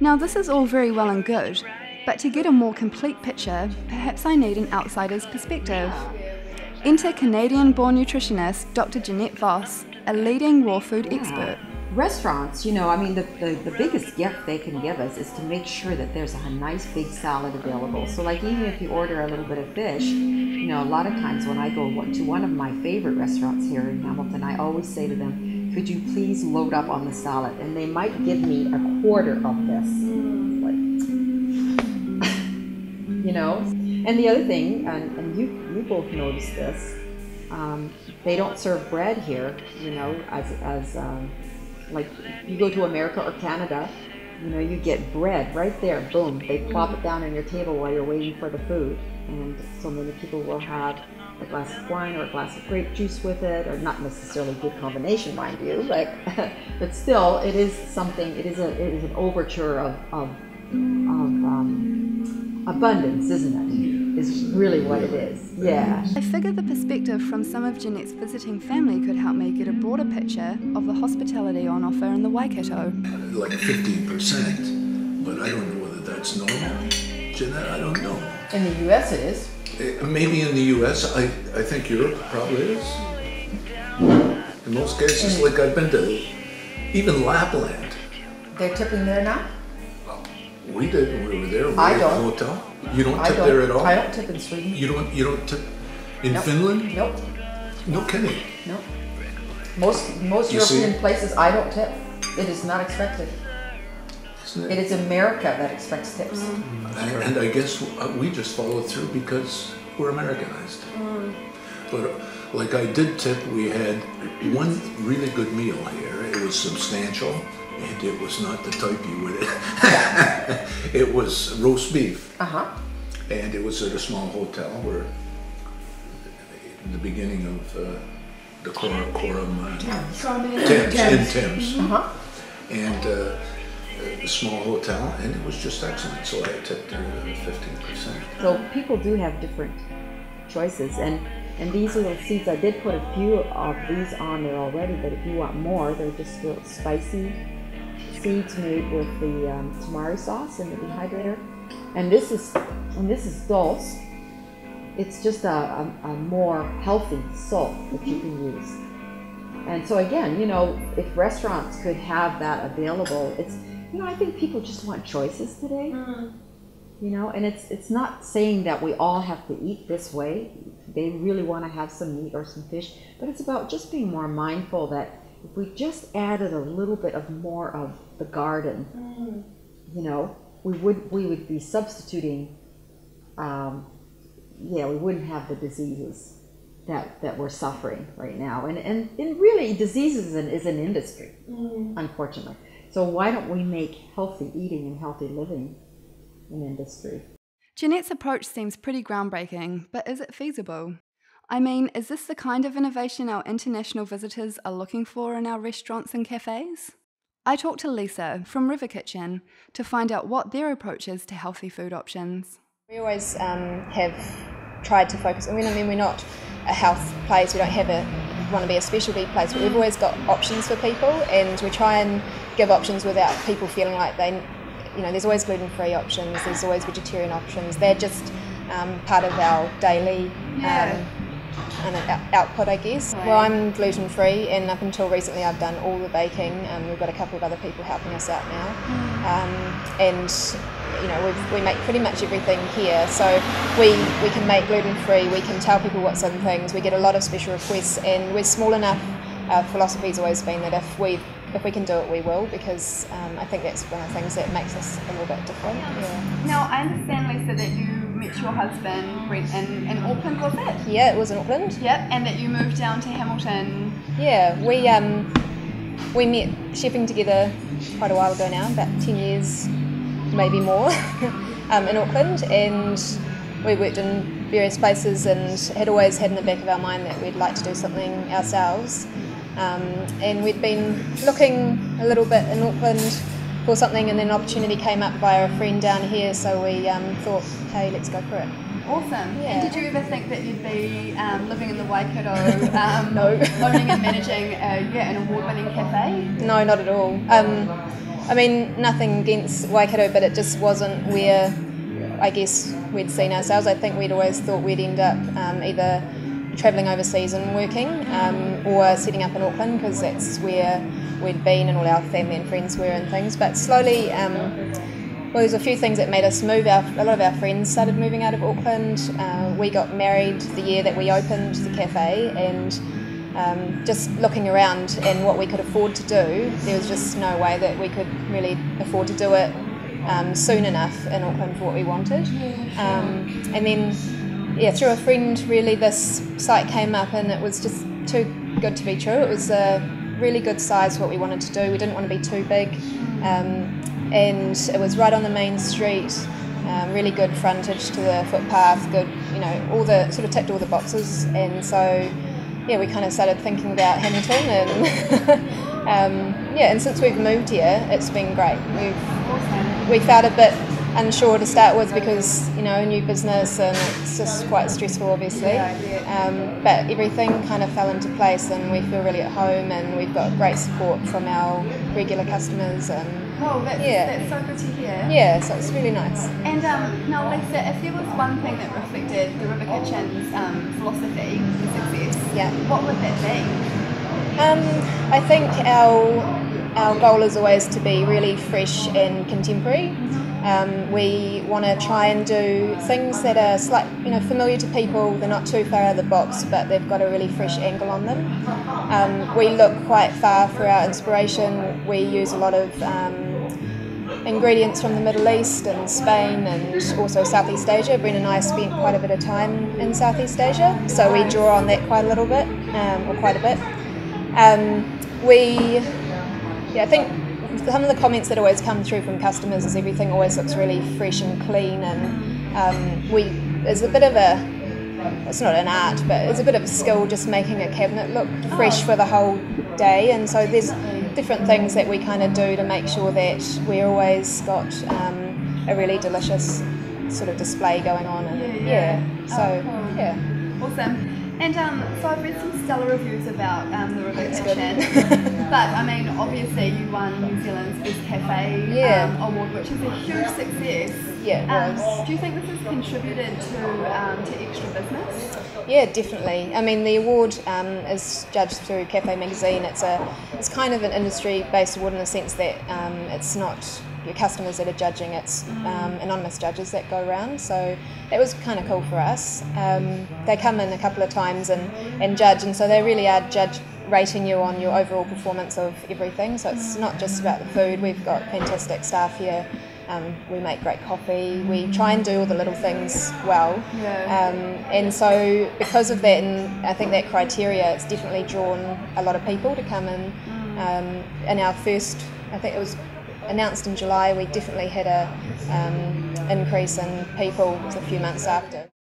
Now this is all very well and good, but to get a more complete picture, perhaps I need an outsider's perspective. Enter Canadian-born nutritionist Dr. Jeannette Boss, a leading raw food expert. Restaurants, you know, I mean, the biggest gift they can give us is to make sure that there's a nice big salad available. So like even if you order a little bit of fish, you know, a lot of times when I go to one of my favorite restaurants here in Hamilton, I always say to them, could you please load up on the salad? And they might give me a quarter of this. Like, you know? And the other thing, and you both noticed this, they don't serve bread here, you know, as like you go to America or Canada, you know, you get bread right there, boom, they plop it down on your table while you're waiting for the food. And so many people will have a glass of wine or a glass of grape juice with it, or not necessarily a good combination, mind you, but still, it is something. It is an overture of abundance, isn't it? Is really what it is. Yeah. I figured the perspective from some of Jeannette's visiting family could help me get a broader picture of the hospitality on offer in the Waikato. Like 15%, but I don't know whether that's normal. Jeannette, I don't know. In the U.S. it is. Maybe in the U.S. I think Europe probably is. In most cases, like I've been to even Lapland. They're tipping there now? We did when we were there. I don't. At the hotel. You don't tip there at all? I don't tip in Sweden. You don't tip in Nope. Finland? Nope. No kidding. Nope. Most European places I don't tip. It is not expected. It is America that expects tips. And I guess we just followed through because we're Americanized. But like I did tip, we had one really good meal here. It was substantial, and it was not the type you would. It was roast beef. And it was at a small hotel where, in the beginning of the Quorum Thames. And a small hotel, and it was just excellent. So I tipped her 15%. So people do have different choices, and these little seeds, I did put a few of these on there already, but if you want more, they're just little spicy seeds made with the tamari sauce in the dehydrator. And this is dulse. It's just a more healthy salt that you can use. And so again, you know, if restaurants could have that available, it's, you know, I think people just want choices today. You know, and it's not saying that we all have to eat this way. They really want to have some meat or some fish, but it's about just being more mindful that if we just added a little bit of more of the garden, you know, we would be substituting. We wouldn't have the diseases that we're suffering right now, and really diseases is an industry, unfortunately. So why don't we make healthy eating and healthy living an industry? Jeannette's approach seems pretty groundbreaking, but is it feasible? I mean, is this the kind of innovation our international visitors are looking for in our restaurants and cafes? I talked to Lisa from River Kitchen to find out what their approach is to healthy food options. We always have tried to focus, I mean, we're not a health place, we don't want to be a specialty place, but we've always got options for people, and we try and give options without people feeling like they, you know, there's always gluten-free options, there's always vegetarian options. They're just part of our daily output, I guess. Well, I'm gluten-free, and up until recently I've done all the baking. We've got a couple of other people helping us out now. And you know, we make pretty much everything here, so we can make gluten-free, we can tell people what's in things, we get a lot of special requests, and we're small enough. Our philosophy's always been that if we can do it, we will, because I think that's one of the things that makes us a little bit different. Yeah. Now, I understand, Lisa, that you met your husband, Brent, in Auckland, was it? Yeah, it was in Auckland. Yep, and that you moved down to Hamilton. Yeah, we met chefing together quite a while ago now, about 10 years, maybe more, in Auckland, and we worked in various places and had always had in the back of our mind that we'd like to do something ourselves. And we'd been looking a little bit in Auckland for something, and then an opportunity came up via a friend down here, so we thought, hey, let's go for it. Awesome. Yeah. And did you ever think that you'd be living in the Waikato, No. owning and managing an award-winning cafe? No, not at all. I mean, nothing against Waikato, but it just wasn't where I guess we'd seen ourselves. I think we'd always thought we'd end up either travelling overseas and working or setting up in Auckland, because that's where we'd been and all our family and friends were and things. But slowly, well, there's a few things that made us move. A lot of our friends started moving out of Auckland. We got married the year that we opened the cafe, and just looking around and what we could afford to do, there was just no way that we could really afford to do it soon enough in Auckland for what we wanted. And then, through a friend, really, this site came up, and it was just too good to be true. It was a really good size for what we wanted to do. We didn't want to be too big. And it was right on the main street, really good frontage to the footpath, good, all the sort of ticked all the boxes. And so, we kind of started thinking about Hamilton, and and since we've moved here, it's been great. We felt a bit unsure to start with because a new business, and it's just quite stressful, obviously. But everything kind of fell into place, and we feel really at home, and we've got great support from our regular customers. And that's so good to hear. Yeah, so it's really nice. And now, Lisa, if there was one thing that reflected the River Kitchen's philosophy and success, what would that be? I think our goal is always to be really fresh and contemporary. We want to try and do things that are familiar to people. They're not too far out of the box, but they've got a really fresh angle on them. We look quite far for our inspiration. We use a lot of ingredients from the Middle East and Spain, and also Southeast Asia. Bryn and I spent quite a bit of time in Southeast Asia, so we draw on that quite a little bit, or quite a bit. I think some of the comments that always come through from customers is everything always looks really fresh and clean, and there's a bit of it's not an art, but it's a bit of a skill just making a cabinet look fresh for the whole day. And so there's different things that we kind of do to make sure that we always got a really delicious sort of display going on. And Awesome. And so I've read some stellar reviews about the River Kitchen, but I mean, obviously you won New Zealand's Best Cafe award, which is a huge success. Yeah, it was. Do you think this has contributed to extra business? Yeah, definitely. I mean, the award is judged through Cafe Magazine. It's kind of an industry-based award in the sense that it's not your customers that are judging, it's anonymous judges that go around, so that was kind of cool for us. They come in a couple of times and judge, and so they really are rating you on your overall performance of everything, so it's not just about the food. We've got fantastic staff here. We make great coffee. We try and do all the little things well. And so because of that, and I think that criteria, it's definitely drawn a lot of people to come in. In our first, I think it was announced in July, we definitely had a increase in people a few months after.